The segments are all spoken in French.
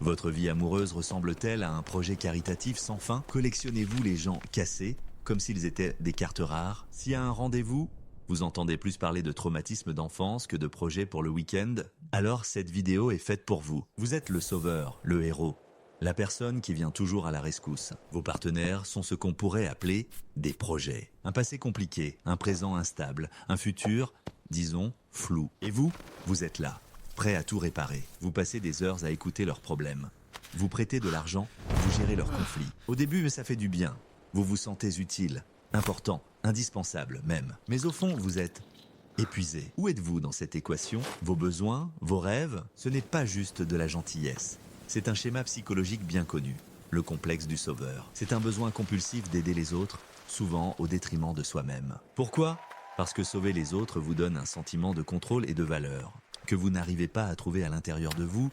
Votre vie amoureuse ressemble-t-elle à un projet caritatif sans fin? Collectionnez-vous les gens cassés, comme s'ils étaient des cartes rares? S'il y a un rendez-vous, vous entendez plus parler de traumatisme d'enfance que de projets pour le week-end? Alors cette vidéo est faite pour vous. Vous êtes le sauveur, le héros, la personne qui vient toujours à la rescousse. Vos partenaires sont ce qu'on pourrait appeler des projets. Un passé compliqué, un présent instable, un futur, disons, flou. Et vous, vous êtes là, prêt à tout réparer. Vous passez des heures à écouter leurs problèmes. Vous prêtez de l'argent, vous gérez leurs conflits. Au début, ça fait du bien. Vous vous sentez utile, important, indispensable même. Mais au fond, vous êtes épuisé. Où êtes-vous dans cette équation? Vos besoins, vos rêves, ce n'est pas juste de la gentillesse. C'est un schéma psychologique bien connu, le complexe du sauveur. C'est un besoin compulsif d'aider les autres, souvent au détriment de soi-même. Pourquoi? Parce que sauver les autres vous donne un sentiment de contrôle et de valeur, que vous n'arrivez pas à trouver à l'intérieur de vous.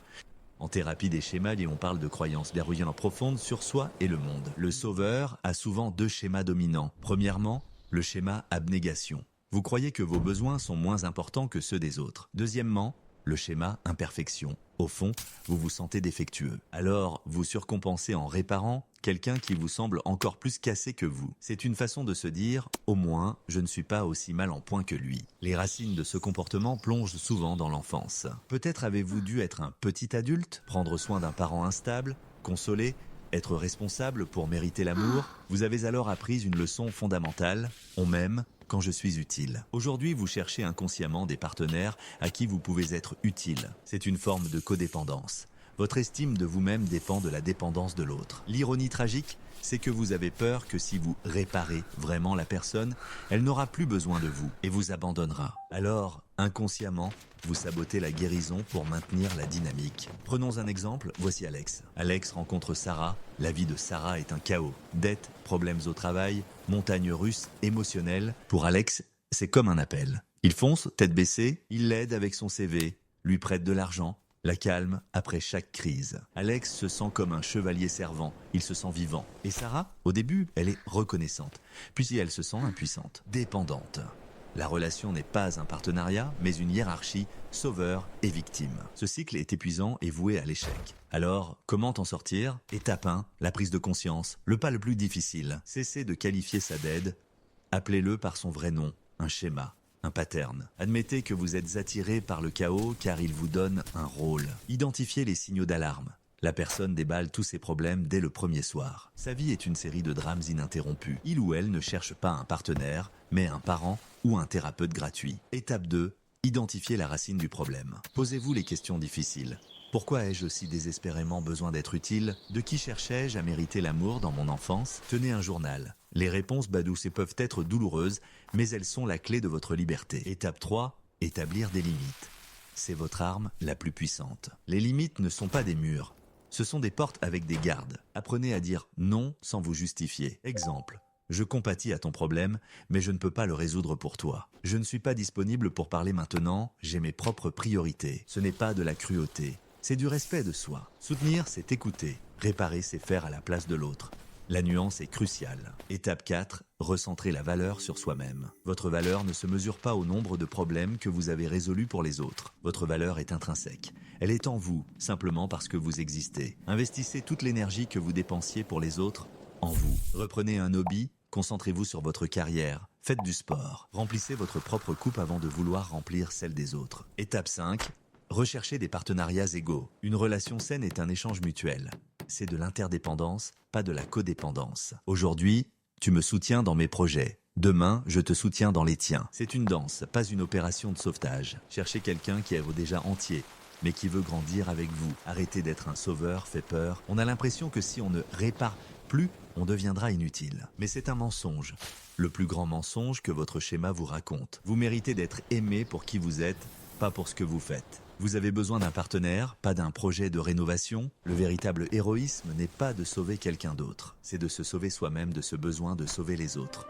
En thérapie des schémas, on parle de croyances verrouillantes profondes sur soi et le monde. Le sauveur a souvent deux schémas dominants. Premièrement, le schéma abnégation. Vous croyez que vos besoins sont moins importants que ceux des autres. Deuxièmement, le schéma imperfection. Au fond, vous vous sentez défectueux. Alors, vous surcompensez en réparant quelqu'un qui vous semble encore plus cassé que vous. C'est une façon de se dire « au moins, je ne suis pas aussi mal en point que lui ». Les racines de ce comportement plongent souvent dans l'enfance. Peut-être avez-vous dû être un petit adulte, prendre soin d'un parent instable, consoler, être responsable pour mériter l'amour. Vous avez alors appris une leçon fondamentale « on m'aime ». Quand je suis utile. Aujourd'hui, vous cherchez inconsciemment des partenaires à qui vous pouvez être utile. C'est une forme de codépendance. Votre estime de vous-même dépend de la dépendance de l'autre. L'ironie tragique, c'est que vous avez peur que si vous réparez vraiment la personne, elle n'aura plus besoin de vous et vous abandonnera. Alors, inconsciemment, vous sabotez la guérison pour maintenir la dynamique. Prenons un exemple, voici Alex. Alex rencontre Sarah, la vie de Sarah est un chaos. Dettes, problèmes au travail, montagne russe, émotionnelle. Pour Alex, c'est comme un appel. Il fonce, tête baissée, il l'aide avec son CV, lui prête de l'argent, la calme après chaque crise. Alex se sent comme un chevalier servant, il se sent vivant. Et Sarah, au début, elle est reconnaissante, puis elle se sent impuissante, dépendante. La relation n'est pas un partenariat, mais une hiérarchie, sauveur et victime. Ce cycle est épuisant et voué à l'échec. Alors, comment en sortir? Étape 1, la prise de conscience. Le pas le plus difficile. Cessez de qualifier ça d'aide. Appelez-le par son vrai nom, un schéma, un pattern. Admettez que vous êtes attiré par le chaos car il vous donne un rôle. Identifiez les signaux d'alarme. La personne déballe tous ses problèmes dès le premier soir. Sa vie est une série de drames ininterrompus. Il ou elle ne cherche pas un partenaire, mais un parent ou un thérapeute gratuit. Étape 2, identifiez la racine du problème. Posez-vous les questions difficiles. Pourquoi ai-je aussi désespérément besoin d'être utile? De qui cherchais-je à mériter l'amour dans mon enfance? Tenez un journal. Les réponses badouces peuvent être douloureuses, mais elles sont la clé de votre liberté. Étape 3, établir des limites. C'est votre arme la plus puissante. Les limites ne sont pas des murs. Ce sont des portes avec des gardes. Apprenez à dire non sans vous justifier. Exemple. Je compatis à ton problème, mais je ne peux pas le résoudre pour toi. Je ne suis pas disponible pour parler maintenant, j'ai mes propres priorités. Ce n'est pas de la cruauté, c'est du respect de soi. Soutenir, c'est écouter. Réparer, c'est faire à la place de l'autre. La nuance est cruciale. Étape 4, recentrer la valeur sur soi-même. Votre valeur ne se mesure pas au nombre de problèmes que vous avez résolus pour les autres. Votre valeur est intrinsèque. Elle est en vous, simplement parce que vous existez. Investissez toute l'énergie que vous dépensiez pour les autres en vous. Reprenez un hobby, concentrez-vous sur votre carrière, faites du sport. Remplissez votre propre coupe avant de vouloir remplir celle des autres. Étape 5, recherchez des partenariats égaux. Une relation saine est un échange mutuel. C'est de l'interdépendance, pas de la codépendance. Aujourd'hui, tu me soutiens dans mes projets. Demain, je te soutiens dans les tiens. C'est une danse, pas une opération de sauvetage. Cherchez quelqu'un qui est déjà entier, mais qui veut grandir avec vous. Arrêtez d'être un sauveur, fait peur. On a l'impression que si on ne répare plus, on deviendra inutile. Mais c'est un mensonge. Le plus grand mensonge que votre schéma vous raconte. Vous méritez d'être aimé pour qui vous êtes, pas pour ce que vous faites. Vous avez besoin d'un partenaire, pas d'un projet de rénovation. Le véritable héroïsme n'est pas de sauver quelqu'un d'autre. C'est de se sauver soi-même de ce besoin de sauver les autres.